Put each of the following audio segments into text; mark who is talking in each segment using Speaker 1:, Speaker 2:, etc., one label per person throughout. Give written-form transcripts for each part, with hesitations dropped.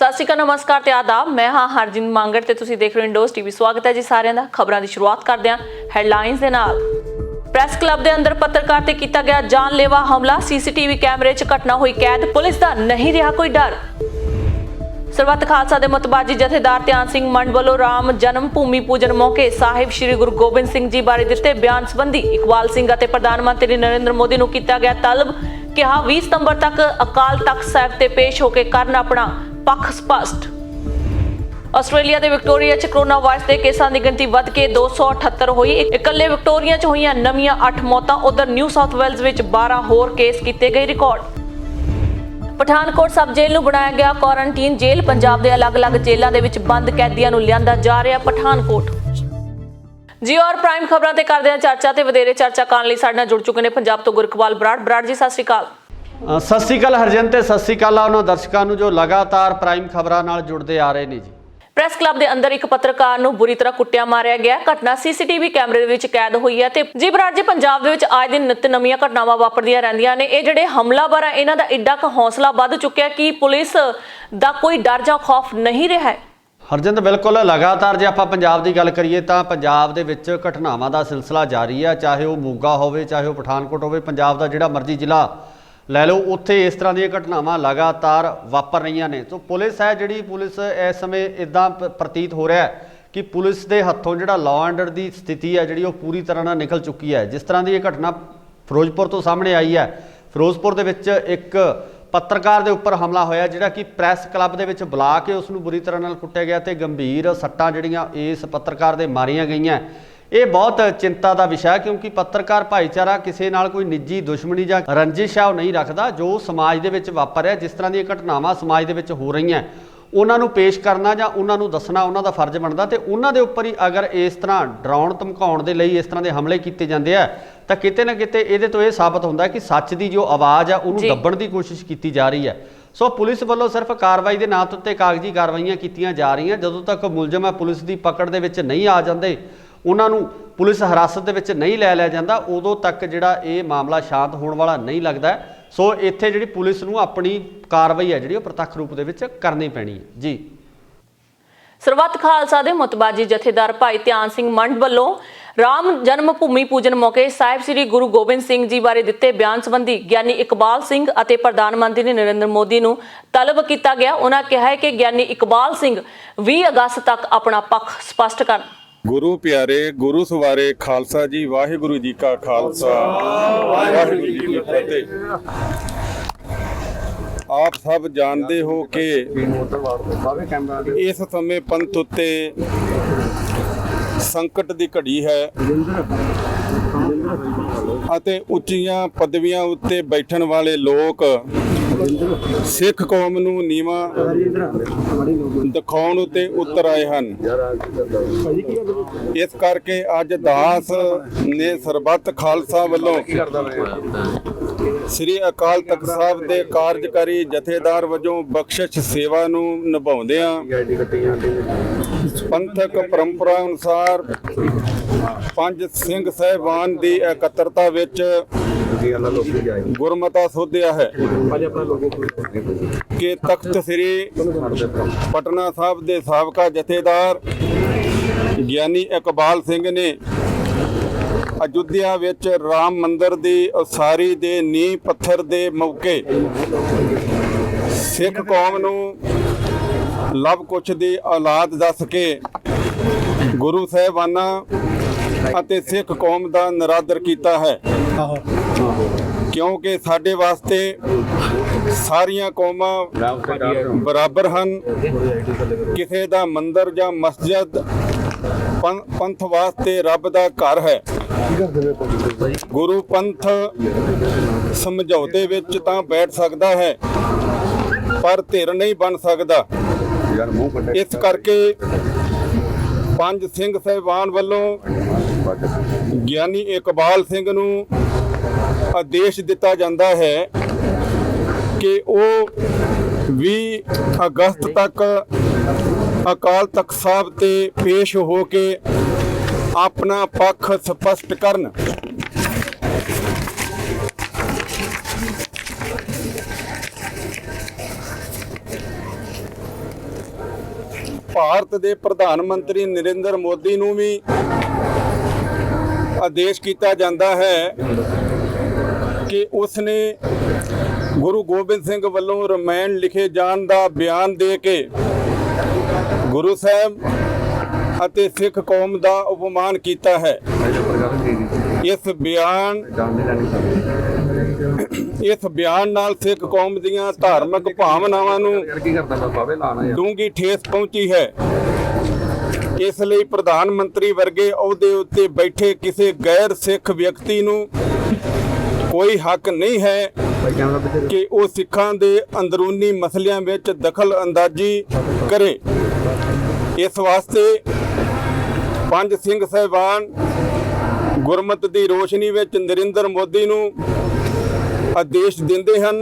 Speaker 1: ਸਤਿ ਸ਼੍ਰੀ ਅਕਾਲ, ਨਮਸਕਾਰ ਤੇ ਆਦਾਬ। मैं हाँ हरजिंद मांगड़ ते तुसीं देख रहे हो इंडोज टीवी। स्वागत है जी सारिਆਂ ਦਾ। खबरां ਦੀ शुरुआत करदे हां ਹੈਡਲਾਈਨਸ ਦੇ ਨਾਲ। ਪ੍ਰੈਸ ਕਲੱਬ ਦੇ ਅੰਦਰ ਪੱਤਰਕਾਰ ਤੇ ਕੀਤਾ ਗਿਆ ਜਾਨਲੇਵਾ ਹਮਲਾ। ਸੀਸੀਟੀਵੀ ਕੈਮਰੇ 'ਚ ਘਟਨਾ ਹੋਈ ਕੈਦ। ਪੁਲਿਸ ਦਾ ਨਹੀਂ ਰਿਹਾ ਕੋਈ ਡਰ। ਸਰਬੱਤ ਖਾਲਸਾ ਦੇ ਮੁਤਬਾਜੀ ਜਥੇਦਾਰ ਧਿਆਨ ਸਿੰਘ ਮੰਡ ਵੱਲੋਂ ਰਾਮ ਜਨਮ ਭੂਮੀ ਪੂਜਨ ਮੌਕੇ ਸਾਹਿਬ ਸ੍ਰੀ ਗੁਰੂ ਗੋਬਿੰਦ ਸਿੰਘ ਜੀ ਬਾਰੇ ਦਿੱਤੇ ਬਿਆਨ ਸੰਬੰਧੀ ਇਕਬਾਲ ਸਿੰਘ ਅਤੇ ਪ੍ਰਧਾਨ ਮੰਤਰੀ ਨਰਿੰਦਰ ਮੋਦੀ ਨੂੰ ਕੀਤਾ ਗਿਆ ਤਲਬ। ਕਿਹਾ 20 ਸਤੰਬਰ ਤੱਕ ਅਕਾਲ ਤਖਤ ਸਾਹਿਬ ਤੇ ਪੇਸ਼ ਹੋ ਕੇ ਕਰਨ ਆਪਣਾ ਪੱਖ ਸਪਸ਼ਟ। ਆਸਟ੍ਰੇਲੀਆ ਦੇ ਵਿਕਟੋਰੀਆ 'ਚ ਕੋਰੋਨਾ ਵਾਇਰਸ ਦੇ ਕੇਸਾਂ ਦੀ ਗਿਣਤੀ ਵੱਧ ਕੇ 278 ਹੋਈ। ਇਕੱਲੇ ਵਿਕਟੋਰੀਆ 'ਚ ਹੋਈਆਂ ਨਵੀਆਂ 8 ਮੌਤਾਂ। ਉਧਰ ਨਿਊ ਸਾਊਥ ਵੇਲਜ਼ ਵਿੱਚ 12 ਹੋਰ ਕੇਸ ਕੀਤੇ ਗਏ ਰਿਕਾਰਡ। ਪਠਾਨਕੋਟ ਸਬ ਜੇਲ੍ਹ ਨੂੰ ਬਣਾਇਆ ਗਿਆ ਕੁਆਰੰਟੀਨ ਜੇਲ੍ਹ। ਪੰਜਾਬ ਦੇ ਅਲੱਗ-ਅਲੱਗ ਜੇਲ੍ਹਾਂ ਦੇ ਵਿੱਚ ਬੰਦ ਕੈਦੀਆਂ ਨੂੰ ਲਿਆਂਦਾ ਜਾ ਰਿਹਾ ਪਠਾਨਕੋਟ। ਜੀ ਔਰ ਪ੍ਰਾਈਮ ਖਬਰਾਂ ਤੇ ਕਰਦੇ ਹਾਂ ਚਰਚਾ ਤੇ ਵਧੇਰੇ ਚਰਚਾ ਕਰਨ ਲਈ ਸਾਡੇ ਨਾਲ ਜੁੜ ਚੁੱਕੇ ਨੇ ਪੰਜਾਬ ਤੋਂ ਗੁਰਕਵਾਲ ਬਰਾੜ ਜੀ। ਸਤਿ ਸ਼੍ਰੀ ਅਕਾਲ।
Speaker 2: ਸਤਿ ਸ਼੍ਰੀ ਅਕਾਲ ਹਰਜਨ ਤੇ ਸਤਿ ਸ਼੍ਰੀ ਅਕਾਲ ਉਹਨਾਂ ਦਰਸ਼ਕਾਂ ਨੂੰ ਜੋ ਲਗਾਤਾਰ ਪ੍ਰਾਈਮ ਖਬਰਾਂ ਨਾਲ ਜੁੜਦੇ ਆ ਰਹੇ ਨੇ ਜੀ।
Speaker 1: ਪ੍ਰੈਸ ਕਲੱਬ ਦੇ ਅੰਦਰ ਇੱਕ ਪੱਤਰਕਾਰ ਨੂੰ ਬੁਰੀ ਤਰ੍ਹਾਂ ਕੁੱਟਿਆ ਮਾਰਿਆ ਗਿਆ। ਘਟਨਾ ਸੀਸੀਟੀਵੀ ਕੈਮਰੇ ਦੇ ਵਿੱਚ ਕੈਦ ਹੋਈ ਹੈ ਤੇ ਜੀ ਬਰਾੜ ਜੀ, ਪੰਜਾਬ ਦੇ ਵਿੱਚ ਆਏ ਦਿਨ ਨਿਤ ਨਵੀਆਂ ਘਟਨਾਵਾਂ ਵਾਪਰਦੀਆਂ ਰਹਿੰਦੀਆਂ ਨੇ। ਇਹ ਜਿਹੜੇ ਹਮਲਾਵਰ ਆ ਇਹਨਾਂ ਦਾ ਏਡਾ ਕੁ ਹੌਸਲਾ ਵੱਧ ਚੁੱਕਿਆ ਕਿ ਪੁਲਿਸ ਦਾ ਕੋਈ ਡਰ ਜਾਂ ਖੌਫ ਨਹੀਂ ਰਿਹਾ ਹੈ।
Speaker 2: ਹਰਜਨ ਬਿਲਕੁਲ ਲਗਾਤਾਰ ਜੇ ਆਪਾਂ ਪੰਜਾਬ ਦੀ ਗੱਲ ਕਰੀਏ ਤਾਂ ਪੰਜਾਬ ਦੇ ਵਿੱਚ ਘਟਨਾਵਾਂ ਦਾ ਸਿਲਸਿਲਾ ਜਾਰੀ ਹੈ। ਚਾਹੇ ਉਹ ਮੋਗਾ ਹੋਵੇ, ਚਾਹੇ ਉਹ ਪਠਾਨਕੋਟ ਹੋਵੇ, ਪੰਜਾਬ ਦਾ ਜਿਹੜਾ ਮਰਜ਼ੀ ਜ਼ਿਲ੍ਹਾ ਲੈ ਲਓ, ਉੱਥੇ ਇਸ ਤਰ੍ਹਾਂ ਦੀਆਂ ਘਟਨਾਵਾਂ ਲਗਾਤਾਰ ਵਾਪਰ ਰਹੀਆਂ ਨੇ। ਸੋ ਪੁਲਿਸ ਹੈ ਜਿਹੜੀ, ਪੁਲਿਸ ਇਸ ਸਮੇਂ ਇੱਦਾਂ ਪ੍ਰਤੀਤ ਹੋ ਰਿਹਾ ਕਿ ਪੁਲਿਸ ਦੇ ਹੱਥੋਂ ਜਿਹੜਾ ਲਾਅ ਐਂਡ ਆਰਡਰ ਦੀ ਸਥਿਤੀ ਹੈ ਜਿਹੜੀ ਉਹ ਪੂਰੀ ਤਰ੍ਹਾਂ ਨਾਲ ਨਿਕਲ ਚੁੱਕੀ ਹੈ। ਜਿਸ ਤਰ੍ਹਾਂ ਦੀ ਇਹ ਘਟਨਾ ਫਿਰੋਜ਼ਪੁਰ ਤੋਂ ਸਾਹਮਣੇ ਆਈ ਹੈ। ਫਿਰੋਜ਼ਪੁਰ ਦੇ ਵਿੱਚ ਇੱਕ ਪੱਤਰਕਾਰ ਦੇ ਉੱਪਰ ਹਮਲਾ ਹੋਇਆ ਜਿਹੜਾ ਕਿ ਪ੍ਰੈਸ ਕਲੱਬ ਦੇ ਵਿੱਚ ਬੁਲਾ ਕੇ ਉਸ ਨੂੰ ਬੁਰੀ ਤਰ੍ਹਾਂ ਨਾਲ ਕੁੱਟਿਆ ਗਿਆ ਤੇ ਗੰਭੀਰ ਸੱਟਾਂ ਜਿਹੜੀਆਂ ਇਸ ਪੱਤਰਕਾਰ ਦੇ ਮਾਰੀਆਂ ਗਈਆਂ। ਇਹ ਬਹੁਤ ਚਿੰਤਾ ਦਾ ਵਿਸ਼ਾ ਕਿਉਂਕਿ ਪੱਤਰਕਾਰ ਭਾਈਚਾਰਾ ਕਿਸੇ ਨਾਲ ਕੋਈ ਨਿੱਜੀ ਦੁਸ਼ਮਣੀ ਜਾਂ ਰੰਜਿਸ਼ ਆ ਉਹ ਨਹੀਂ ਰੱਖਦਾ। ਜੋ ਸਮਾਜ ਦੇ ਵਿੱਚ ਵਾਪਰ ਰਿਹਾ, ਜਿਸ ਤਰ੍ਹਾਂ ਦੀਆਂ ਘਟਨਾਵਾਂ ਸਮਾਜ ਦੇ ਵਿੱਚ ਹੋ ਰਹੀਆਂ, ਉਹਨਾਂ ਨੂੰ ਪੇਸ਼ ਕਰਨਾ ਜਾਂ ਉਹਨਾਂ ਨੂੰ ਦੱਸਣਾ ਉਹਨਾਂ ਦਾ ਫਰਜ਼ ਬਣਦਾ। ਤੇ ਉਹਨਾਂ ਦੇ ਉੱਪਰ ਹੀ ਅਗਰ ਇਸ ਤਰ੍ਹਾਂ ਡਰਾਉਣ ਧਮਕਾਉਣ ਦੇ ਲਈ ਇਸ ਤਰ੍ਹਾਂ ਦੇ ਹਮਲੇ ਕੀਤੇ ਜਾਂਦੇ ਆ ਤਾਂ ਕਿਤੇ ਨਾ ਕਿਤੇ ਇਹਦੇ ਤੋਂ ਇਹ ਸਾਬਤ ਹੁੰਦਾ ਕਿ ਸੱਚ ਦੀ ਜੋ ਆਵਾਜ਼ ਆ ਉਹਨੂੰ ਦੱਬਣ ਦੀ ਕੋਸ਼ਿਸ਼ ਕੀਤੀ ਜਾ ਰਹੀ ਹੈ। ਸੋ ਪੁਲਿਸ ਵੱਲੋਂ ਸਿਰਫ ਕਾਰਵਾਈ ਦੇ ਨਾਂ ਉੱਤੇ ਕਾਗਜ਼ੀ ਕਾਰਵਾਈਆਂ ਕੀਤੀਆਂ ਜਾ ਰਹੀਆਂ। ਜਦੋਂ ਤੱਕ ਮੁਲਜ਼ਮ ਹੈ ਪੁਲਿਸ ਦੀ ਪਕੜ ਦੇ ਵਿੱਚ ਨਹੀਂ ਆ ਜਾਂਦੇ, ਉਹਨਾਂ ਨੂੰ ਪੁਲਿਸ ਹਿਰਾਸਤ ਦੇ ਵਿੱਚ ਨਹੀਂ ਲੈ ਲਿਆ ਜਾਂਦਾ, ਉਦੋਂ ਤੱਕ ਜਿਹੜਾ ਇਹ ਮਾਮਲਾ ਸ਼ਾਂਤ ਹੋਣ ਵਾਲਾ ਨਹੀਂ ਲੱਗਦਾ। ਸੋ ਇੱਥੇ ਜਿਹੜੀ ਪੁਲਿਸ ਨੂੰ ਆਪਣੀ ਕਾਰਵਾਈ ਹੈ ਜਿਹੜੀ ਉਹ ਪ੍ਰਤੱਖ ਰੂਪ ਦੇ ਵਿੱਚ ਕਰਨੀ ਪੈਣੀ ਹੈ ਜੀ।
Speaker 1: ਸਰਬੱਤ ਖਾਲਸਾ ਦੇ ਮੁਤਬਾਜੀ ਜਥੇਦਾਰ ਭਾਈ ਧਿਆਨ ਸਿੰਘ ਮੰਡ ਵੱਲੋਂ ਰਾਮ ਜਨਮ ਭੂਮੀ ਪੂਜਨ ਮੌਕੇ ਸਾਹਿਬ ਸ੍ਰੀ ਗੁਰੂ ਗੋਬਿੰਦ ਸਿੰਘ ਜੀ ਬਾਰੇ ਦਿੱਤੇ ਬਿਆਨ ਸੰਬੰਧੀ ਗਿਆਨੀ ਇਕਬਾਲ ਸਿੰਘ ਅਤੇ ਪ੍ਰਧਾਨ ਮੰਤਰੀ ਨਰਿੰਦਰ ਮੋਦੀ ਨੂੰ ਤਲਬ ਕੀਤਾ ਗਿਆ। ਉਹਨਾਂ ਕਿਹਾ ਹੈ ਕਿ ਗਿਆਨੀ ਇਕਬਾਲ ਸਿੰਘ 20 ਅਗਸਤ ਤੱਕ ਆਪਣਾ ਪੱਖ ਸਪਸ਼ਟ ਕਰਨ।
Speaker 3: ਗੁਰੂ ਪਿਆਰੇ, ਗੁਰੂ ਸਵਾਰੇ, ਖਾਲਸਾ ਜੀ, ਵਾਹਿਗੁਰੂ ਜੀ ਕਾ ਖਾਲਸਾ, ਵਾਹਿਗੁਰੂ ਜੀ ਕੀ ਫਤਿਹ। ਆਪ ਸਭ ਜਾਣਦੇ ਹੋ ਕਿ ਇਸ ਸਮੇਂ ਪੰਥ ਉੱਤੇ ਸੰਕਟ ਦੀ ਘੜੀ ਹੈ ਅਤੇ ਉੱਚੀਆਂ ਪਦਵੀਆਂ ਉੱਤੇ ਬੈਠਣ ਵਾਲੇ ਲੋਕ ਸਿੱਖ ਕੌਮ ਨੂੰ ਨੀਵਾਂ ਦਿਖਾਉਣ ਉੱਤੇ ਉਤਰ ਆਏ ਹਨ। ਇਸ ਕਰਕੇ ਅੱਜ ਦਾਸ ਨੇ ਸਰਬੱਤ ਖਾਲਸਾ ਵੱਲੋਂ ਸ੍ਰੀ ਅਕਾਲ ਤਖਤ ਸਾਹਿਬ ਦੇ ਕਾਰਜਕਾਰੀ ਜਥੇਦਾਰ ਵਜੋਂ ਬਖਸ਼ਿਸ਼ ਸੇਵਾ ਨੂੰ ਨਿਭਾਉਂਦਿਆਂ ਪੰਥਕ ਪਰੰਪਰਾ ਅਨੁਸਾਰ ਪੰਜ ਸਿੰਘ ਸਾਹਿਬਾਨ ਦੀ ਇਕੱਤਰਤਾ ਵਿੱਚ ਗੁਰਮਤਾ ਸੋਧਿਆ ਹੈ ਕਿ ਤਖਤ ਸ੍ਰੀ ਪਟਨਾ ਸਾਹਿਬ ਦੇ ਸਾਬਕਾ ਜਥੇਦਾਰ ਗਿਆਨੀ ਇਕਬਾਲ ਸਿੰਘ ਨੇ ਅਯੁੱਧਿਆ ਵਿੱਚ ਰਾਮ ਮੰਦਿਰ ਦੀ ਉਸਾਰੀ ਦੇ ਨੀਂਹ ਪੱਥਰ ਦੇ ਮੌਕੇ ਸਿੱਖ ਕੌਮ ਨੂੰ ਲਵ ਕੁਸ਼ ਦੀ ਔਲਾਦ ਦੱਸ ਕੇ ਗੁਰੂ ਸਾਹਿਬਾਨਾਂ ਅਤੇ ਸਿੱਖ ਕੌਮ ਦਾ ਨਿਰਾਦਰ ਕੀਤਾ ਹੈ। ਕਿਉਂਕਿ ਸਾਡੇ ਵਾਸਤੇ ਸਾਰੀਆਂ ਕੌਮਾਂ ਬਰਾਬਰ ਹਨ। ਕਿਸੇ ਦਾ ਮੰਦਿਰ ਜਾਂ ਮਸਜਿਦ ਪੰਥ ਵਾਸਤੇ ਰੱਬ ਦਾ ਘਰ ਹੈ। ਗੁਰੂ ਪੰਥ ਸਮਝੌਤੇ ਵਿੱਚ ਤਾਂ ਬੈਠ ਸਕਦਾ ਹੈ ਪਰ ਧਿਰ ਨਹੀਂ ਬਣ ਸਕਦਾ। ਇਸ ਕਰਕੇ ਪੰਜ ਸਿੰਘ ਸਾਹਿਬਾਨ ਵੱਲੋਂ ਗਿਆਨੀ ਇਕਬਾਲ ਸਿੰਘ ਨੂੰ ਆਦੇਸ਼ ਦਿੱਤਾ ਜਾਂਦਾ ਹੈ ਕਿ ਉਹ 20 ਅਗਸਤ ਤੱਕ ਅਕਾਲ ਤਖਤ ਸਾਹਿਬ ਤੇ ਪੇਸ਼ ਹੋ ਕੇ ਆਪਣਾ ਪੱਖ ਸਪਸ਼ਟ ਕਰਨ। ਭਾਰਤ ਦੇ ਪ੍ਰਧਾਨ ਮੰਤਰੀ ਨਰਿੰਦਰ ਮੋਦੀ ਨੂੰ ਵੀ ਆਦੇਸ਼ ਕੀਤਾ ਜਾਂਦਾ ਹੈ ਕਿ ਉਸਨੇ ਗੁਰੂ ਗੋਬਿੰਦ ਸਿੰਘ ਵੱਲੋਂ ਰਮਾਇਣ ਲਿਖੇ ਜਾਣ ਦਾ ਬਿਆਨ ਦੇ ਕੇ ਗੁਰੂ ਸਾਹਿਬ ਅਤੇ ਸਿੱਖ ਕੌਮ ਦਾ ਅਪਮਾਨ ਕੀਤਾ ਹੈ। ਇਸ ਬਿਆਨ ਨਾਲ ਸਿੱਖ ਕੌਮ ਦੀਆਂ ਧਾਰਮਿਕ ਭਾਵਨਾਵਾਂ ਨੂੰ ਡੂੰਘੀ ਠੇਸ ਪਹੁੰਚੀ ਹੈ। ਇਸ ਲਈ ਪ੍ਰਧਾਨ ਮੰਤਰੀ ਵਰਗੇ ਅਹੁਦੇ ਉੱਤੇ ਬੈਠੇ ਕਿਸੇ ਗੈਰ ਸਿੱਖ ਵਿਅਕਤੀ ਨੂੰ ਕੋਈ ਹੱਕ ਨਹੀਂ ਹੈ ਕਿ ਉਹ ਸਿੱਖਾਂ ਦੇ ਅੰਦਰੂਨੀ ਮਸਲਿਆਂ ਵਿੱਚ ਦਖਲ ਅੰਦਾਜ਼ੀ ਕਰੇ। ਇਸ ਵਾਸਤੇ ਪੰਜ ਸਿੰਘ ਸਾਹਿਬਾਨ ਗੁਰਮਤਿ ਦੀ ਰੋਸ਼ਨੀ ਵਿੱਚ ਨਰਿੰਦਰ ਮੋਦੀ ਨੂੰ ਆਦੇਸ਼ ਦਿੰਦੇ ਹਨ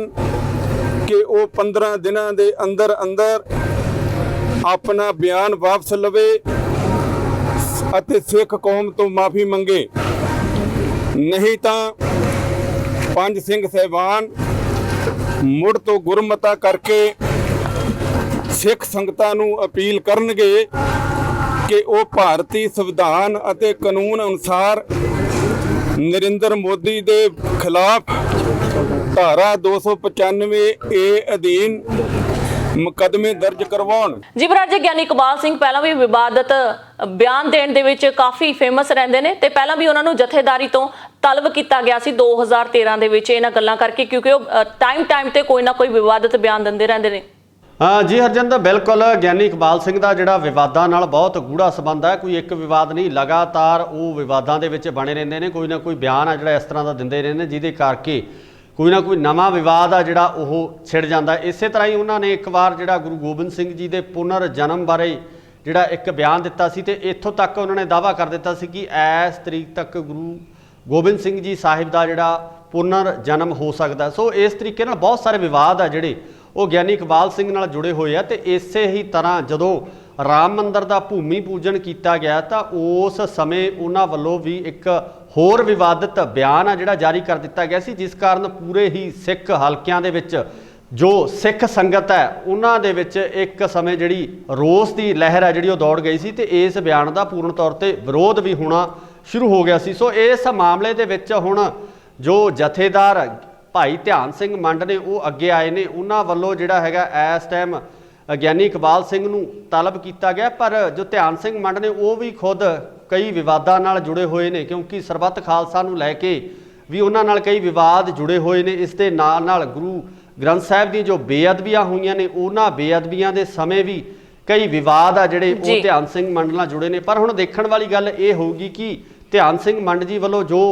Speaker 3: ਕਿ ਉਹ 15 ਦਿਨਾਂ ਦੇ ਅੰਦਰ ਅੰਦਰ ਆਪਣਾ ਬਿਆਨ ਵਾਪਸ ਲਵੇ ਅਤੇ ਸਿੱਖ ਕੌਮ ਤੋਂ ਮਾਫੀ ਮੰਗੇ, ਨਹੀਂ ਤਾਂ ਪੰਜ ਸਿੰਘ ਸਾਹਿਬਾਨ ਮੁੜ ਤੋਂ ਗੁਰਮਤਾ ਕਰਕੇ ਸਿੱਖ ਸੰਗਤਾਂ ਨੂੰ ਅਪੀਲ ਕਰਨਗੇ ਕਿ ਉਹ ਭਾਰਤੀ ਸੰਵਿਧਾਨ ਅਤੇ ਕਾਨੂੰਨ ਅਨੁਸਾਰ ਨਰਿੰਦਰ ਮੋਦੀ ਦੇ ਖਿਲਾਫ ਧਾਰਾ 295 ਏ ਅਧੀਨ ਮੁਕੱਦਮੇ ਦਰਜ ਕਰਵਾਉਣ।
Speaker 1: ਜੀ ਬਰਾਜ ਗਿਆਨੀ ਇਕਬਾਲ ਸਿੰਘ ਪਹਿਲਾਂ ਵੀ ਵਿਵਾਦਤ ਬਿਆਨ ਦੇਣ ਦੇ ਵਿੱਚ ਕਾਫੀ ਫੇਮਸ ਰਹਿੰਦੇ ਨੇ ਤੇ ਪਹਿਲਾਂ ਵੀ ਉਹਨਾਂ ਨੂੰ ਜਥੇਦਾਰੀ ਤੋਂ ਤਲਬ ਕੀਤਾ ਗਿਆ ਸੀ 2013 ਦੇ ਵਿੱਚ ਇਹਨਾਂ ਗੱਲਾਂ ਕਰਕੇ, ਕਿਉਂਕਿ ਉਹ ਟਾਈਮ ਤੇ ਕੋਈ ਨਾ ਕੋਈ ਵਿਵਾਦਤ ਬਿਆਨ ਦਿੰਦੇ ਰਹਿੰਦੇ ਨੇ।
Speaker 2: ਹਾਂ ਜੀ ਹਰਜਿੰਦਰ, ਬਿਲਕੁਲ ਗਿਆਨੀ ਇਕਬਾਲ ਸਿੰਘ ਦਾ ਜਿਹੜਾ ਵਿਵਾਦਾਂ ਨਾਲ ਬਹੁਤ ਗੂੜਾ ਸੰਬੰਧ ਹੈ। ਕੋਈ ਇੱਕ ਵਿਵਾਦ ਨਹੀਂ, ਲਗਾਤਾਰ ਉਹ ਵਿਵਾਦਾਂ ਦੇ ਵਿੱਚ ਬਣੇ ਰਹਿੰਦੇ ਨੇ। ਕੋਈ ਨਾ ਕੋਈ ਬਿਆਨ ਆ ਜਿਹੜਾ ਇਸ ਤਰ੍ਹਾਂ ਦਾ ਦਿੰਦੇ ਰਹਿੰਦੇ, ਜਿਹਦੇ ਕਰਕੇ ਕੋਈ ਨਾ ਕੋਈ ਨਵਾਂ ਵਿਵਾਦ ਆ ਜਿਹੜਾ ਉਹ ਛਿੜ ਜਾਂਦਾ। ਇਸੇ ਤਰ੍ਹਾਂ ਹੀ ਉਹਨਾਂ ਨੇ ਇੱਕ ਵਾਰ ਜਿਹੜਾ ਗੁਰੂ ਗੋਬਿੰਦ ਸਿੰਘ ਜੀ ਦੇ ਪੁਨਰ ਜਨਮ ਬਾਰੇ ਜਿਹੜਾ ਇੱਕ ਬਿਆਨ ਦਿੱਤਾ ਸੀ ਤੇ ਇੱਥੋਂ ਤੱਕ ਉਹਨਾਂ ਨੇ ਦਾਅਵਾ ਕਰ ਦਿੱਤਾ ਸੀ ਕਿ ਇਸ ਤਰੀਕ ਤੱਕ ਗੁਰੂ ਗੋਬਿੰਦ ਸਿੰਘ ਜੀ ਸਾਹਿਬ ਦਾ ਜਿਹੜਾ ਪੁਨਰ ਜਨਮ ਹੋ ਸਕਦਾ। ਸੋ ਇਸ ਤਰੀਕੇ ਨਾਲ ਬਹੁਤ ਸਾਰੇ ਵਿਵਾਦ ਆ ਜਿਹੜੇ ਉਹ ਗਿਆਨੀ ਇਕਬਾਲ ਸਿੰਘ ਨਾਲ ਜੁੜੇ ਹੋਏ ਆ। ਤੇ ਇਸੇ ਹੀ ਤਰ੍ਹਾਂ ਜਦੋਂ ਰਾਮ ਮੰਦਰ ਦਾ ਭੂਮੀ ਪੂਜਨ ਕੀਤਾ ਗਿਆ ਤਾਂ ਉਸ ਸਮੇਂ ਉਹਨਾਂ ਵੱਲੋਂ ਵੀ ਇੱਕ ਹੋਰ ਵਿਵਾਦਿਤ ਬਿਆਨ ਆ ਜਿਹੜਾ ਜਾਰੀ ਕਰ ਦਿੱਤਾ ਗਿਆ ਸੀ, ਜਿਸ ਕਾਰਨ ਪੂਰੇ ਹੀ ਸਿੱਖ ਹਲਕਿਆਂ ਦੇ ਵਿੱਚ ਜੋ ਸਿੱਖ ਸੰਗਤ ਹੈ ਉਹਨਾਂ ਦੇ ਵਿੱਚ ਇੱਕ ਸਮੇਂ ਜਿਹੜੀ ਰੋਸ ਦੀ ਲਹਿਰ ਹੈ ਜਿਹੜੀ ਉਹ ਦੌੜ ਗਈ ਸੀ ਤੇ ਇਸ ਬਿਆਨ ਦਾ ਪੂਰਨ ਤੌਰ ਤੇ ਵਿਰੋਧ ਵੀ ਹੋਣਾ ਸ਼ੁਰੂ ਹੋ ਗਿਆ ਸੀ। ਸੋ ਇਸ ਮਾਮਲੇ ਦੇ ਵਿੱਚ ਹੁਣ ਜੋ ਜਥੇਦਾਰ ਭਾਈ ਧਿਆਨ ਸਿੰਘ ਮੰਡ ਨੇ ਉਹ ਅੱਗੇ ਆਏ ਨੇ। ਉਹਨਾਂ ਵੱਲੋਂ ਜਿਹੜਾ ਹੈਗਾ ਇਸ ਟਾਈਮ ਗਿਆਨੀ ਇਕਬਾਲ ਸਿੰਘ ਨੂੰ ਤਲਬ ਕੀਤਾ ਗਿਆ, ਪਰ ਜੋ ਧਿਆਨ ਸਿੰਘ ਮੰਡ ਨੇ ਉਹ ਵੀ ਖੁਦ ਕਈ ਵਿਵਾਦਾਂ ਨਾਲ ਜੁੜੇ ਹੋਏ ਨੇ, ਕਿਉਂਕਿ ਸਰਬੱਤ ਖਾਲਸਾ ਨੂੰ ਲੈ ਕੇ ਵੀ ਉਹਨਾਂ ਨਾਲ ਕਈ ਵਿਵਾਦ ਜੁੜੇ ਹੋਏ ਨੇ। ਇਸ ਦੇ ਨਾਲ ਨਾਲ ਗੁਰੂ ਗ੍ਰੰਥ ਸਾਹਿਬ ਦੀ ਜੋ ਬੇਅਦਬੀਆਂ ਹੋਈਆਂ ਨੇ ਉਹਨਾਂ ਬੇਅਦਬੀਆਂ ਦੇ ਸਮੇਂ ਵੀ ਕਈ ਵਿਵਾਦ ਆ ਜਿਹੜੇ ਉਹ ਧਿਆਨ ਸਿੰਘ ਮੰਡ ਨਾਲ ਜੁੜੇ ਨੇ। ਪਰ ਹੁਣ ਦੇਖਣ ਵਾਲੀ ਗੱਲ ਇਹ ਹੋਊਗੀ ਕਿ ਧਿਆਨ ਸਿੰਘ ਮੰਡ ਜੀ ਵੱਲੋਂ ਜੋ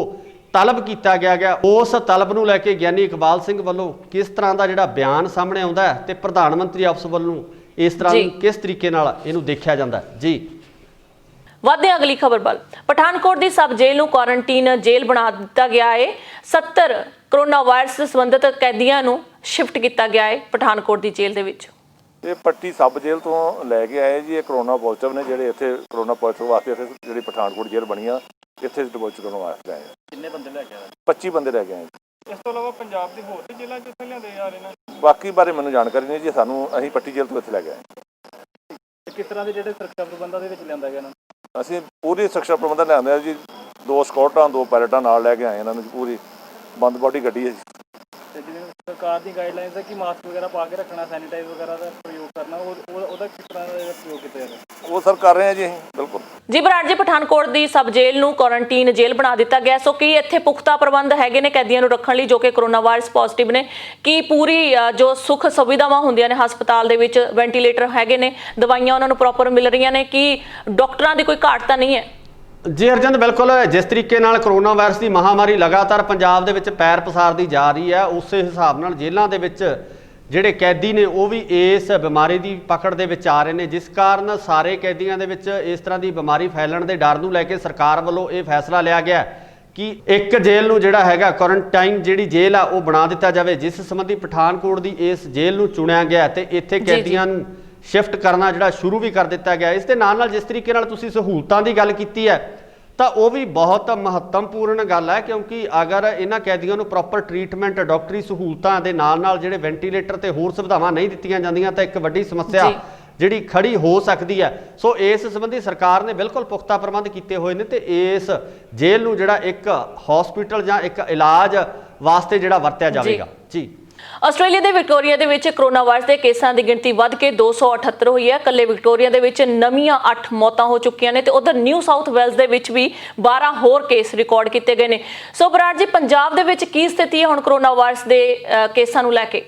Speaker 2: ਤਲਬ ਕੀਤਾ ਗਿਆ ਉਸ ਤਲਬ ਨੂੰ ਲੈ ਕੇ ਗਿਆਨੀ ਇਕਬਾਲ ਸਿੰਘ ਵੱਲੋਂ ਕਿਸ ਤਰ੍ਹਾਂ ਦਾ ਜਿਹੜਾ ਬਿਆਨ ਸਾਹਮਣੇ ਆਉਂਦਾ ਹੈ ਤੇ ਪ੍ਰਧਾਨ ਮੰਤਰੀ ਆਫਿਸ ਵੱਲੋਂ ਇਸ ਤਰ੍ਹਾਂ ਕਿਸ ਤਰੀਕੇ ਨਾਲ ਇਹਨੂੰ ਦੇਖਿਆ ਜਾਂਦਾ ਜੀ।
Speaker 1: ਵਧਦੇ ਅਗਲੀ ਖਬਰ ਵੱਲ। ਪਠਾਨਕੋਟ ਦੀ ਸਬ ਜੇਲ੍ਹ ਨੂੰ ਕੁਆਰੰਟੀਨ ਜੇਲ੍ਹ ਬਣਾ ਦਿੱਤਾ ਗਿਆ ਹੈ। 70 ਕਰੋਨਾ ਵਾਇਰਸ ਦੇ ਸੰਬੰਧਿਤ ਕੈਦੀਆਂ ਨੂੰ ਸ਼ਿਫਟ ਕੀਤਾ ਗਿਆ ਹੈ ਪਠਾਨਕੋਟ ਦੀ ਜੇਲ੍ਹ ਦੇ ਵਿੱਚ।
Speaker 4: ਇਹ ਪੱਟੀ ਸਬ ਜੇਲ੍ਹ ਤੋਂ ਲੈ ਕੇ ਆਏ ਜੀ। ਇਹ ਕਰੋਨਾ ਪੋਜ਼ਿਟਿਵ ਨੇ ਜਿਹੜੇ ਇੱਥੇ ਕਰੋਨਾ ਪੋਜ਼ਿਟਿਵ ਵਾਸਤੇ ਇੱਥੇ ਜਿਹੜੀ ਪਠਾਨਕੋਟ ਜੇਲ੍ਹ ਬਣੀ ਆ ਇੱਥੇ ਡਿਪੋਜ਼ਿਟ ਕਰਨ ਵਾਸਤੇ ਆਏ।
Speaker 5: ਕਿੰਨੇ ਬੰਦੇ ਲੈ ਕੇ ਆਏ?
Speaker 4: 25 ਬੰਦੇ ਲੈ ਕੇ ਆਏ।
Speaker 5: ਇਸ ਤੋਂ ਇਲਾਵਾ ਪੰਜਾਬ ਦੀ ਹੋਰ ਵੀ ਜੇਲ੍ਹਾਂ 'ਚ ਇੱਥੇ ਲਿਆਂਦੇ ਜਾ ਰਹੇ ਨੇ?
Speaker 4: ਬਾਕੀ ਬਾਰੇ ਮੈਨੂੰ ਜਾਣਕਾਰੀ ਨਹੀਂ ਜੀ। ਅਸੀਂ ਪੱਟੀ ਜੇਲ੍ਹ ਤੋਂ ਇੱਥੇ ਲੈ ਕੇ ਆਏ।
Speaker 5: ਕਿਸ ਤਰ੍ਹਾਂ ਦੇ ਜਿਹੜੇ ਸੁਰੱਖਿਆ ਪ੍ਰਬੰਧਾਂ ਦੇ ਵਿੱਚ ਲਿਆਂਦਾ ਗਿਆ ਇਹਨਾਂ ਨੂੰ?
Speaker 4: ਅਸੀਂ ਪੂਰੀ ਸੁਰੱਖਿਆ ਪ੍ਰਬੰਧ ਲਿਆਂਦੇ ਆ ਜੀ। 2 ਸਕਿਉਰਟਾਂ 2 ਪਾਇਲਟਾਂ ਨਾਲ ਲੈ ਕੇ ਆਏ ਇਹਨਾਂ ਨੂੰ। ਪੂਰੀ ਬੰਦ ਬੋਡੀ ਗੱਡੀ ਹੈ ਜੀ।
Speaker 5: ਤੇ ਜਿਵੇਂ ਸਰਕਾਰ ਦੀ ਗਾਈਡਲਾਈਨਸ ਹੈ ਕਿ ਮਾਸਕ ਵਗੈਰਾ ਪਾ ਕੇ ਰੱਖਣਾ, ਸੈਨੀਟਾਈਜ਼ ਵਗੈਰਾ ਦਾ ਪ੍ਰਯੋਗ ਕਰਨਾ, ਉਹਦਾ ਕਿਸ ਤਰ੍ਹਾਂ ਦਾ ਪ੍ਰਯੋਗ ਕੀਤਾ ਜਾਂਦਾ?
Speaker 4: ਉਹ ਸਰ ਕਰ ਰਹੇ ਆ ਜੀ ਅਸੀਂ ਬਿਲਕੁਲ।
Speaker 1: ਜੀ ਬਰਾੜ ਜੀ, ਪਠਾਨਕੋਟ ਦੀ ਸਬ ਜੇਲ੍ਹ ਨੂੰ ਕੁਆਰੰਟੀਨ ਜੇਲ੍ਹ ਬਣਾ ਦਿੱਤਾ ਗਿਆ। ਸੋ ਕੀ ਇੱਥੇ ਪੁਖਤਾ ਪ੍ਰਬੰਧ ਹੈਗੇ ਨੇ ਕੈਦੀਆਂ ਨੂੰ ਰੱਖਣ ਲਈ ਜੋ ਕਿ ਕਰੋਨਾ ਵਾਇਰਸ ਪੋਜ਼ਿਟਿਵ ਨੇ? ਕੀ ਪੂਰੀ ਜੋ ਸੁੱਖ ਸੁਵਿਧਾਵਾਂ ਹੁੰਦੀਆਂ ਨੇ ਹਸਪਤਾਲ ਦੇ ਵਿੱਚ, ਵੈਂਟੀਲੇਟਰ ਹੈਗੇ ਨੇ, ਦਵਾਈਆਂ ਉਹਨਾਂ ਨੂੰ ਪ੍ਰੋਪਰ ਮਿਲ ਰਹੀਆਂ ਨੇ, ਕੀ ਡਾਕਟਰਾਂ ਦੀ ਕੋਈ ਘਾਟ ਤਾਂ ਨਹੀਂ ਹੈ?
Speaker 2: ਜੀ ਹਰਜਿੰਦ, ਬਿਲਕੁਲ ਜਿਸ ਤਰੀਕੇ ਨਾਲ ਕਰੋਨਾ ਵਾਇਰਸ ਦੀ ਮਹਾਮਾਰੀ ਲਗਾਤਾਰ ਪੰਜਾਬ ਦੇ ਵਿੱਚ ਪੈਰ ਪਸਾਰਦੀ ਜਾ ਰਹੀ ਹੈ, ਉਸੇ ਹਿਸਾਬ ਨਾਲ ਜੇਲ੍ਹਾਂ ਦੇ ਵਿੱਚ ਜਿਹੜੇ ਕੈਦੀ ਨੇ ਉਹ ਵੀ ਇਸ ਬਿਮਾਰੀ ਦੀ ਪਕੜ ਦੇ ਵਿੱਚ ਆ ਰਹੇ ਨੇ, ਜਿਸ ਕਾਰਨ ਸਾਰੇ ਕੈਦੀਆਂ ਦੇ ਵਿੱਚ ਇਸ ਤਰ੍ਹਾਂ ਦੀ ਬਿਮਾਰੀ ਫੈਲਣ ਦੇ ਡਰ ਨੂੰ ਲੈ ਕੇ ਸਰਕਾਰ ਵੱਲੋਂ ਇਹ ਫੈਸਲਾ ਲਿਆ ਗਿਆ ਕਿ ਇੱਕ ਜੇਲ੍ਹ ਨੂੰ ਜਿਹੜਾ ਹੈਗਾ ਕੁਆਰੰਟਾਈਨ ਜਿਹੜੀ ਜੇਲ੍ਹ ਆ ਉਹ ਬਣਾ ਦਿੱਤਾ ਜਾਵੇ, ਜਿਸ ਸੰਬੰਧੀ ਪਠਾਨਕੋਟ ਦੀ ਇਸ ਜੇਲ੍ਹ ਨੂੰ ਚੁਣਿਆ ਗਿਆ ਤੇ ਇੱਥੇ ਕੈਦੀਆਂ ਨੂੰ ਸ਼ਿਫਟ ਕਰਨਾ ਜਿਹੜਾ ਸ਼ੁਰੂ ਵੀ ਕਰ ਦਿੱਤਾ ਗਿਆ। ਇਸ ਦੇ ਨਾਲ ਜਿਸ ਤਰੀਕੇ ਨਾਲ ਤੁਸੀਂ ਸਹੂਲਤਾਂ ਦੀ ਗੱਲ ਕੀਤੀ ਹੈ ਤਾਂ ਉਹ ਵੀ ਬਹੁਤ ਮਹੱਤਵਪੂਰਨ ਗੱਲ ਹੈ, ਕਿਉਂਕਿ ਅਗਰ ਇਹਨਾਂ ਕੈਦੀਆਂ ਨੂੰ ਪ੍ਰੋਪਰ ਟਰੀਟਮੈਂਟ, ਡਾਕਟਰੀ ਸਹੂਲਤਾਂ ਦੇ ਨਾਲ ਜਿਹੜੇ ਵੈਂਟੀਲੇਟਰ ਤੇ ਹੋਰ ਸੁਵਿਧਾਵਾਂ ਨਹੀਂ ਦਿੱਤੀਆਂ ਜਾਂਦੀਆਂ ਤਾਂ ਇੱਕ ਵੱਡੀ ਸਮੱਸਿਆ ਜਿਹੜੀ ਖੜੀ ਹੋ ਸਕਦੀ ਹੈ। ਸੋ ਇਸ ਸੰਬੰਧੀ ਸਰਕਾਰ ਨੇ ਬਿਲਕੁਲ ਪੁਖਤਾ ਪ੍ਰਬੰਧ ਕੀਤੇ ਹੋਏ ਨੇ ਤੇ ਇਸ ਜੇਲ੍ਹ ਨੂੰ ਜਿਹੜਾ ਇੱਕ ਹਸਪੀਟਲ ਜਾਂ ਇੱਕ ਇਲਾਜ ਵਾਸਤੇ ਜਿਹੜਾ ਵਰਤਿਆ ਜਾਵੇਗਾ। ਜੀ
Speaker 1: ਆਸਟ੍ਰੇਲੀਆ ਦੇ ਵਿਕਟੋਰੀਆ ਦੇ ਵਿੱਚ ਕਰੋਨਾ ਵਾਇਰਸ ਦੇ ਕੇਸਾਂ ਦੀ ਗਿਣਤੀ ਵੱਧ ਕੇ 278 ਹੋਈ ਹੈ। ਕੱਲੇ ਵਿਕਟੋਰੀਆ ਦੇ ਵਿੱਚ ਨਵੀਆਂ 8 ਮੌਤਾਂ ਹੋ ਚੁੱਕੀਆਂ ਨੇ ਤੇ ਉਧਰ ਨਿਊ ਸਾਊਥ ਵੇਲਜ਼ ਦੇ ਵਿੱਚ ਵੀ 12 ਹੋਰ ਕੇਸ ਰਿਕਾਰਡ ਕੀਤੇ ਗਏ ਨੇ। ਸੋ ਬਰਾੜ ਜੀ, ਪੰਜਾਬ ਦੇ ਵਿੱਚ ਕੀ ਸਥਿਤੀ ਹੈ ਹੁਣ ਕਰੋਨਾ ਵਾਇਰਸ ਦੇ ਕੇਸਾਂ ਨੂੰ ਲੈ ਕੇ?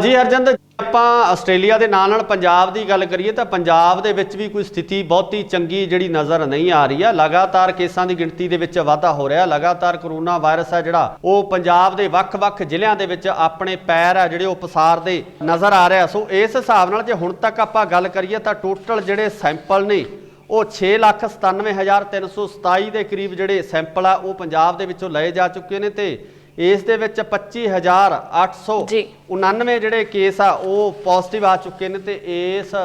Speaker 2: ਜੀ ਹਰਜਿੰਦ, ਆਪਾਂ ਆਸਟ੍ਰੇਲੀਆ ਦੇ ਨਾਲ ਪੰਜਾਬ ਦੀ ਗੱਲ ਕਰੀਏ ਤਾਂ ਪੰਜਾਬ ਦੇ ਵਿੱਚ ਵੀ ਕੋਈ ਸਥਿਤੀ ਬਹੁਤੀ ਚੰਗੀ ਜਿਹੜੀ ਨਜ਼ਰ ਨਹੀਂ ਆ ਰਹੀ ਹੈ। ਲਗਾਤਾਰ ਕੇਸਾਂ ਦੀ ਗਿਣਤੀ ਦੇ ਵਿੱਚ ਵਾਧਾ ਹੋ ਰਿਹਾ। ਲਗਾਤਾਰ ਕਰੋਨਾ ਵਾਇਰਸ ਹੈ ਜਿਹੜਾ ਉਹ ਪੰਜਾਬ ਦੇ ਵੱਖ-ਵੱਖ ਜ਼ਿਲ੍ਹਿਆਂ ਦੇ ਵਿੱਚ ਆਪਣੇ ਪੈਰ ਆ ਜਿਹੜੇ ਉਹ ਪਸਾਰਦੇ ਨਜ਼ਰ ਆ ਰਿਹਾ। ਸੋ ਇਸ ਹਿਸਾਬ ਨਾਲ ਜੇ ਹੁਣ ਤੱਕ ਆਪਾਂ ਗੱਲ ਕਰੀਏ ਤਾਂ ਟੋਟਲ ਜਿਹੜੇ ਸੈਂਪਲ ਨੇ ਉਹ 6,97,327 ਦੇ ਕਰੀਬ ਜਿਹੜੇ ਸੈਂਪਲ ਆ ਉਹ ਪੰਜਾਬ ਦੇ ਵਿੱਚੋਂ ਲਏ ਜਾ ਚੁੱਕੇ ਨੇ ਤੇ ਇਸ ਦੇ ਵਿੱਚ 25,899 ਜਿਹੜੇ ਕੇਸ ਆ ਉਹ ਪੋਜ਼ਿਟਿਵ ਆ ਚੁੱਕੇ ਨੇ ਤੇ ਇਸ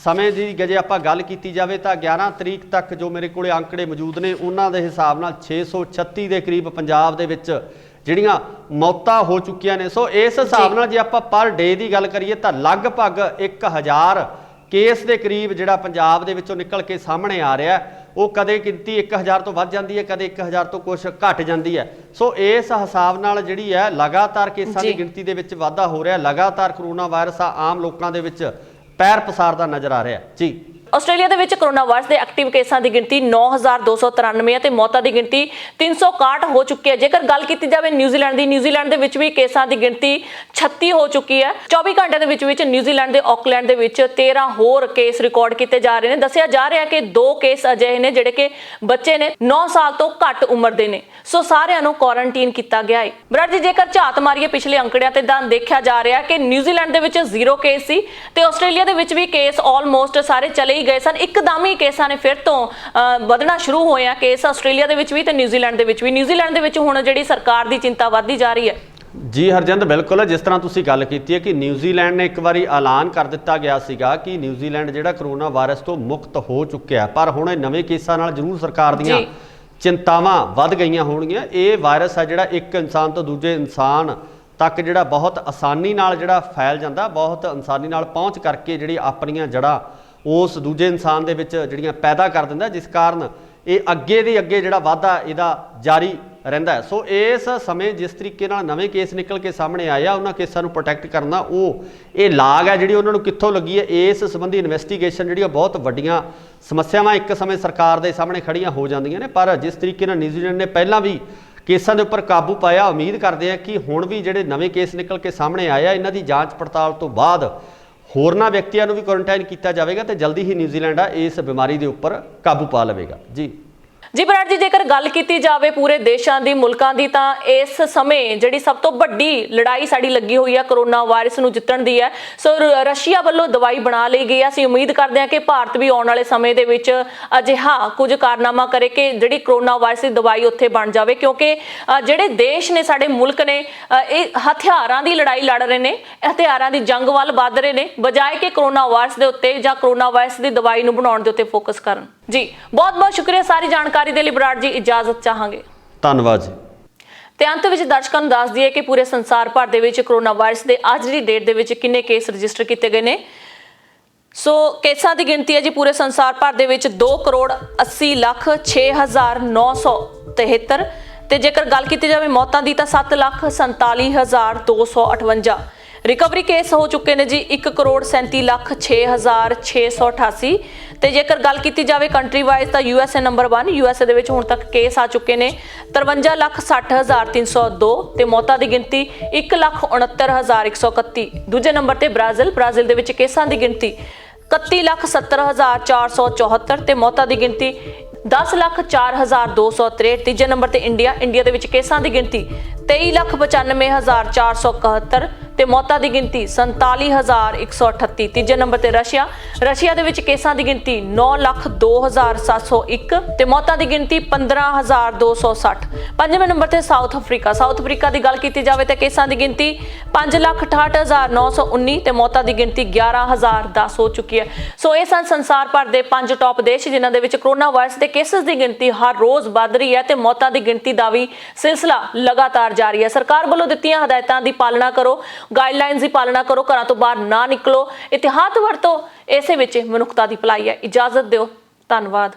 Speaker 2: ਸਮੇਂ ਦੀ ਜੇ ਆਪਾਂ ਗੱਲ ਕੀਤੀ ਜਾਵੇ ਤਾਂ 11 ਤਰੀਕ ਤੱਕ ਜੋ ਮੇਰੇ ਕੋਲੇ ਅੰਕੜੇ ਮੌਜੂਦ ਨੇ ਉਹਨਾਂ ਦੇ ਹਿਸਾਬ ਨਾਲ 636 ਦੇ ਕਰੀਬ ਪੰਜਾਬ ਦੇ ਵਿੱਚ ਜਿਹੜੀਆਂ ਮੌਤਾਂ ਹੋ ਚੁੱਕੀਆਂ ਨੇ। ਸੋ ਇਸ ਹਿਸਾਬ ਨਾਲ ਜੇ ਆਪਾਂ ਪਰ ਡੇ ਦੀ ਗੱਲ ਕਰੀਏ ਤਾਂ ਲਗਭਗ 1000 ਕੇਸ ਦੇ ਕਰੀਬ ਜਿਹੜਾ ਪੰਜਾਬ ਦੇ ਵਿੱਚੋਂ ਨਿਕਲ ਕੇ ਸਾਹਮਣੇ ਆ ਰਿਹਾ। ਉਹ ਕਦੇ ਗਿਣਤੀ 1000 ਤੋਂ ਵੱਧ ਜਾਂਦੀ ਹੈ, ਕਦੇ 1000 ਤੋਂ ਕੁਝ ਘਟ ਜਾਂਦੀ ਹੈ। ਸੋ ਇਸ ਹਿਸਾਬ ਨਾਲ ਜਿਹੜੀ ਹੈ ਲਗਾਤਾਰ ਕੇਸਾਂ ਦੀ ਗਿਣਤੀ ਦੇ ਵਿੱਚ ਵਾਧਾ ਹੋ ਰਿਹਾ। ਲਗਾਤਾਰ ਕਰੋਨਾ ਵਾਇਰਸ ਆਮ ਲੋਕਾਂ ਦੇ ਵਿੱਚ ਪੈਰ ਪਸਾਰਦਾ ਨਜ਼ਰ ਆ ਰਿਹਾ। ਜੀ
Speaker 1: ਆਸਟ੍ਰੇਲੀਆ ਦੇ ਵਿੱਚ ਕਰੋਨਾ ਵਾਇਰਸ ਦੇ ਐਕਟਿਵ ਕੇਸਾਂ ਦੀ ਗਿਣਤੀ 9,293 ਹੈ ਤੇ ਮੌਤਾਂ ਦੀ ਗਿਣਤੀ 361 ਹੋ ਚੁੱਕੀ ਹੈ। ਜੇਕਰ ਗੱਲ ਕੀਤੀ ਜਾਵੇ ਨਿਊਜ਼ੀਲੈਂਡ ਦੀ, ਨਿਊਜ਼ੀਲੈਂਡ ਦੇ ਵਿੱਚ ਵੀ ਕੇਸਾਂ ਦੀ ਗਿਣਤੀ 36 ਹੋ ਚੁੱਕੀ ਹੈ। 24 ਘੰਟਿਆਂ ਦੇ ਵਿੱਚ ਨਿਊਜ਼ੀਲੈਂਡ ਦੇ ਆਕਲੈਂਡ ਦੇ ਵਿੱਚ 13 ਹੋਰ ਕੇਸ ਰਿਕਾਰਡ ਕੀਤੇ ਜਾ ਰਹੇ ਨੇ। ਦੱਸਿਆ ਜਾ ਰਿਹਾ ਕਿ 2 ਕੇਸ ਅਜਿਹੇ ਨੇ ਜਿਹੜੇ ਕਿ ਬੱਚੇ ਨੇ 9 ਸਾਲ ਤੋਂ ਘੱਟ ਉਮਰ ਦੇ ਨੇ। ਸੋ ਸਾਰਿਆਂ ਨੂੰ ਕੁਆਰੰਟਾਈਨ ਕੀਤਾ ਗਿਆ ਹੈ। ਬਰਾੜ ਜੀ, ਜੇਕਰ ਝਾਤ ਮਾਰੀਏ ਪਿਛਲੇ ਅੰਕੜਿਆਂ ਤੇ ਤਾਂ ਦੇਖਿਆ ਜਾ ਰਿਹਾ ਕਿ ਨਿਊਜ਼ੀਲੈਂਡ ਦੇ ਵਿੱਚ 0 ਕੇਸ ਸੀ ਤੇ ਆਸਟ੍ਰੇਲੀਆ ਦੇ ਵਿੱਚ ਵੀ ਕੇਸ ਆਲਮੋਸਟ ਸਾਰੇ ਚਲੇ ਹੀ ਗਏ ਸਨ। ਇੱਕਦਮ ਹੀ ਕੇਸਾਂ ਨੇ ਫਿਰ ਤੋਂ ਵਧਣਾ ਸ਼ੁਰੂ ਹੋਏ ਆ ਕੇਸ ਆਸਟ੍ਰੇਲੀਆ ਦੇ ਵਿੱਚ ਵੀ ਤੇ ਨਿਊਜ਼ੀਲੈਂਡ ਦੇ ਵਿੱਚ ਵੀ। ਨਿਊਜ਼ੀਲੈਂਡ ਦੇ ਵਿੱਚ ਹੁਣ ਜਿਹੜੀ ਸਰਕਾਰ ਦੀ ਚਿੰਤਾ ਵੱਧਦੀ ਜਾ ਰਹੀ ਹੈ।
Speaker 2: ਜੀ ਹਰਜਿੰਦ, ਬਿਲਕੁਲ ਜਿਸ ਤਰ੍ਹਾਂ ਤੁਸੀਂ ਗੱਲ ਕੀਤੀ ਹੈ ਕਿ ਨਿਊਜ਼ੀਲੈਂਡ ਨੇ ਇੱਕ ਵਾਰੀ ਐਲਾਨ ਕਰ ਦਿੱਤਾ ਗਿਆ ਸੀਗਾ ਕਿ ਨਿਊਜ਼ੀਲੈਂਡ ਜਿਹੜਾ ਕਰੋਨਾ ਵਾਇਰਸ ਤੋਂ ਮੁਕਤ ਹੋ ਚੁੱਕਿਆ, ਪਰ ਹੁਣ ਇਹ ਨਵੇਂ ਕੇਸਾਂ ਨਾਲ ਜ਼ਰੂਰ ਸਰਕਾਰ ਦੀਆਂ ਚਿੰਤਾਵਾਂ ਵੱਧ ਗਈਆਂ ਹੋਣਗੀਆਂ। ਇਹ ਵਾਇਰਸ ਹੈ ਜਿਹੜਾ ਇੱਕ ਇਨਸਾਨ ਤੋਂ ਦੂਜੇ ਇਨਸਾਨ ਤੱਕ ਜਿਹੜਾ ਬਹੁਤ ਆਸਾਨੀ ਨਾਲ ਜਿਹੜਾ ਫੈਲ ਜਾਂਦਾ, ਬਹੁਤ ਆਸਾਨੀ ਨਾਲ ਪਹੁੰਚ ਕਰਕੇ ਜਿਹੜੀ ਆਪਣੀਆਂ ਜੜ੍ਹਾਂ ਉਸ ਦੂਜੇ ਇਨਸਾਨ ਦੇ ਵਿੱਚ ਜਿਹੜੀਆਂ ਪੈਦਾ ਕਰ ਦਿੰਦਾ, ਜਿਸ ਕਾਰਨ ਇਹ ਅੱਗੇ ਦੀ ਅੱਗੇ ਜਿਹੜਾ ਵਾਧਾ ਇਹਦਾ ਜਾਰੀ ਰਹਿੰਦਾ ਹੈ। ਸੋ ਇਸ ਸਮੇਂ ਜਿਸ ਤਰੀਕੇ ਨਾਲ ਨਵੇਂ ਕੇਸ ਨਿਕਲ ਕੇ ਸਾਹਮਣੇ ਆਏ ਆ, ਉਹਨਾਂ ਕੇਸਾਂ ਨੂੰ ਪ੍ਰੋਟੈਕਟ ਕਰਨਾ ਉਹ ਇਹ ਲਾਗ ਹੈ ਜਿਹੜੀ ਉਹਨਾਂ ਨੂੰ ਕਿੱਥੋਂ ਲੱਗੀ ਹੈ, ਇਸ ਸੰਬੰਧੀ ਇਨਵੈਸਟੀਗੇਸ਼ਨ ਜਿਹੜੀਆਂ ਬਹੁਤ ਵੱਡੀਆਂ ਸਮੱਸਿਆਵਾਂ ਇੱਕ ਸਮੇਂ ਸਰਕਾਰ ਦੇ ਸਾਹਮਣੇ ਖੜੀਆਂ ਹੋ ਜਾਂਦੀਆਂ ਨੇ। ਪਰ ਜਿਸ ਤਰੀਕੇ ਨਾਲ ਨਿਊਜ਼ੀਲੈਂਡ ਨੇ ਪਹਿਲਾਂ ਵੀ ਕੇਸਾਂ ਦੇ ਉੱਪਰ ਕਾਬੂ ਪਾਇਆ, ਉਮੀਦ ਕਰਦੇ ਆ ਕਿ ਹੁਣ ਵੀ ਜਿਹੜੇ ਨਵੇਂ ਕੇਸ ਨਿਕਲ ਕੇ ਸਾਹਮਣੇ ਆਏ ਆ ਇਹਨਾਂ ਦੀ ਜਾਂਚ ਪੜਤਾਲ ਤੋਂ ਬਾਅਦ ਹੋਰਨਾਂ ਵਿਅਕਤੀਆਂ ਨੂੰ ਵੀ ਕੁਆਰੰਟਾਈਨ ਕੀਤਾ ਜਾਵੇਗਾ ਤੇ ਜਲਦੀ ਹੀ ਨਿਊਜ਼ੀਲੈਂਡ ਆ ਇਸ ਬਿਮਾਰੀ ਦੇ ਉੱਪਰ ਕਾਬੂ ਪਾ ਲਵੇਗਾ। ਜੀ ਬਰਾੜ ਜੀ, ਜੇਕਰ ਗੱਲ ਕੀਤੀ ਜਾਵੇ ਪੂਰੇ ਦੇਸ਼ਾਂ ਦੀ, ਮੁਲਕਾਂ ਦੀ, ਤਾਂ ਇਸ ਸਮੇਂ ਜਿਹੜੀ ਸਭ ਤੋਂ ਵੱਡੀ ਲੜਾਈ ਸਾਡੀ ਲੱਗੀ ਹੋਈ ਹੈ ਕਰੋਨਾ ਵਾਇਰਸ ਨੂੰ ਜਿੱਤਣ ਦੀ ਹੈ। ਸੋ ਰਸ਼ੀਆ ਵੱਲੋਂ ਦਵਾਈ ਬਣਾ ਲਈ ਗਈ ਹੈ। ਅਸੀਂ ਉਮੀਦ ਕਰਦੇ ਹਾਂ ਕਿ ਭਾਰਤ ਵੀ ਆਉਣ ਵਾਲੇ ਸਮੇਂ ਦੇ ਵਿੱਚ ਅਜਿਹਾ ਕੁਝ ਕਾਰਨਾਮਾ ਕਰੇ ਕਿ ਜਿਹੜੀ ਕਰੋਨਾ ਵਾਇਰਸ ਦੀ ਦਵਾਈ ਉੱਥੇ ਬਣ ਜਾਵੇ, ਕਿਉਂਕਿ ਜਿਹੜੇ ਦੇਸ਼ ਨੇ, ਸਾਡੇ ਮੁਲਕ ਨੇ, ਇਹ ਹਥਿਆਰਾਂ ਦੀ ਲੜਾਈ ਲੜ ਰਹੇ ਨੇ, ਹਥਿਆਰਾਂ ਦੀ ਜੰਗ ਵੱਲ ਵੱਧ ਰਹੇ ਨੇ, ਬਜਾਏ ਕਿ ਕਰੋਨਾ ਵਾਇਰਸ ਦੇ ਉੱਤੇ ਜਾਂ ਕਰੋਨਾ ਵਾਇਰਸ ਦੀ ਦਵਾਈ ਨੂੰ ਬਣਾਉਣ ਦੇ ਉੱਤੇ ਫੋਕਸ ਕਰਨ। ਜੀ ਬਹੁਤ ਬਹੁਤ ਸ਼ੁਕਰੀਆ ਸਾਰੀ ਜਾਣਕਾਰੀ ਦੇ ਲਈ ਬਰਾੜ ਜੀ। ਇਜਾਜ਼ਤ ਚਾਹਾਂਗੇ। ਧੰਨਵਾਦ ਜੀ।
Speaker 1: ਤੇ ਅੰਤ ਵਿੱਚ ਦਰਸ਼ਕਾਂ ਨੂੰ ਦੱਸ ਦਈਏ ਕਿ ਪੂਰੇ ਸੰਸਾਰ ਭਰ ਦੇ ਵਿੱਚ ਕਰੋਨਾ ਵਾਇਰਸ ਦੇ ਅੱਜ ਦੀ ਡੇਟ ਦੇ ਵਿੱਚ ਕਿੰਨੇ ਕੇਸ ਰਜਿਸਟਰ ਕੀਤੇ ਗਏ ਨੇ। ਸੋ ਕੇਸਾਂ ਦੀ ਗਿਣਤੀ ਹੈ ਜੀ ਪੂਰੇ ਸੰਸਾਰ ਭਰ ਦੇ ਵਿੱਚ 2,80,06,973 ਤੇ ਜੇਕਰ ਗੱਲ ਕੀਤੀ ਜਾਵੇ ਮੌਤਾਂ ਦੀ ਤਾਂ 7,47,258। ਰਿਕਵਰੀ ਕੇਸ ਹੋ ਚੁੱਕੇ ਨੇ ਜੀ 1,37,06,688 ਤੇ ਜੇਕਰ ਗੱਲ ਕੀਤੀ ਜਾਵੇ ਕੰਟਰੀ ਵਾਈਜ਼ ਤਾਂ USA ਨੰਬਰ 1, USA ਦੇ ਵਿੱਚ ਹੁਣ ਤੱਕ ਕੇਸ ਆ ਚੁੱਕੇ ਨੇ 53,60,302 ਤੇ ਮੌਤਾਂ ਦੀ ਗਿਣਤੀ 1,69,131। ਦੂਜੇ ਨੰਬਰ ਤੇ ਬ੍ਰਾਜ਼ੀਲ ਦੇ ਵਿੱਚ ਕੇਸਾਂ ਦੀ ਗਿਣਤੀ 31,70,474 ਤੇ ਮੌਤਾਂ ਦੀ ਗਿਣਤੀ 10,04,263। ਤੀਜੇ ਨੰਬਰ ਤੇ ਇੰਡੀਆ ਦੇ ਵਿੱਚ ਕੇਸਾਂ ਦੀ ਗਿਣਤੀ 23,95,471 ਤੇ ਮੌਤਾਂ ਦੀ ਗਿਣਤੀ 47,138। ਤੀਜੇ ਨੰਬਰ ਤੇ ਰਸ਼ੀਆ ਦੇ ਵਿੱਚ ਕੇਸਾਂ ਦੀ ਗਿਣਤੀ 9,02,701 ਤੇ ਮੌਤਾਂ ਦੀ ਗਿਣਤੀ 15,260। ਪੰਜਵੇਂ ਨੰਬਰ ਤੇ ਸਾਊਥ ਅਫਰੀਕਾ ਦੀ ਗੱਲ ਕੀਤੀ ਜਾਵੇ ਤਾਂ ਕੇਸਾਂ ਦੀ ਗਿਣਤੀ 5,68,919 ਤੇ ਮੌਤਾਂ ਦੀ ਗਿਣਤੀ 11,010 ਹੋ ਚੁੱਕੀ ਹੈ। ਸੋ ਇਹ ਸਨ ਸੰਸਾਰ ਭਰ ਦੇ 5 ਟੌਪ ਦੇਸ਼ ਜਿਨ੍ਹਾਂ ਦੇ ਵਿੱਚ ਕਰੋਨਾ ਵਾਇਰਸ ਦੇ ਕੇਸਿਸ ਦੀ ਗਿਣਤੀ ਹਰ ਰੋਜ਼ ਵੱਧ ਰਹੀ ਹੈ ਤੇ ਮੌਤਾਂ ਦੀ ਗਿਣਤੀ ਦਾ ਵੀ ਸਿਲਸਿਲਾ ਲਗਾਤਾਰ ਜਾਰੀ ਹੈ। ਸਰਕਾਰ ਵੱਲੋਂ ਦਿੱਤੀਆਂ ਹਦਾਇਤਾਂ ਦੀ ਪਾਲਣਾ ਕਰੋ, ਗਾਈਡਲਾਈਨਸ ਦੀ ਪਾਲਣਾ ਕਰੋ, ਘਰਾਂ ਤੋਂ ਬਾਹਰ ਨਾ ਨਿਕਲੋ, ਇਤਿਹਾਤ ਵਰਤੋ, ਇਸੇ ਵਿੱਚ ਮਨੁੱਖਤਾ ਦੀ ਭਲਾਈ ਹੈ। ਇਜਾਜ਼ਤ ਦਿਓ, ਧੰਨਵਾਦ।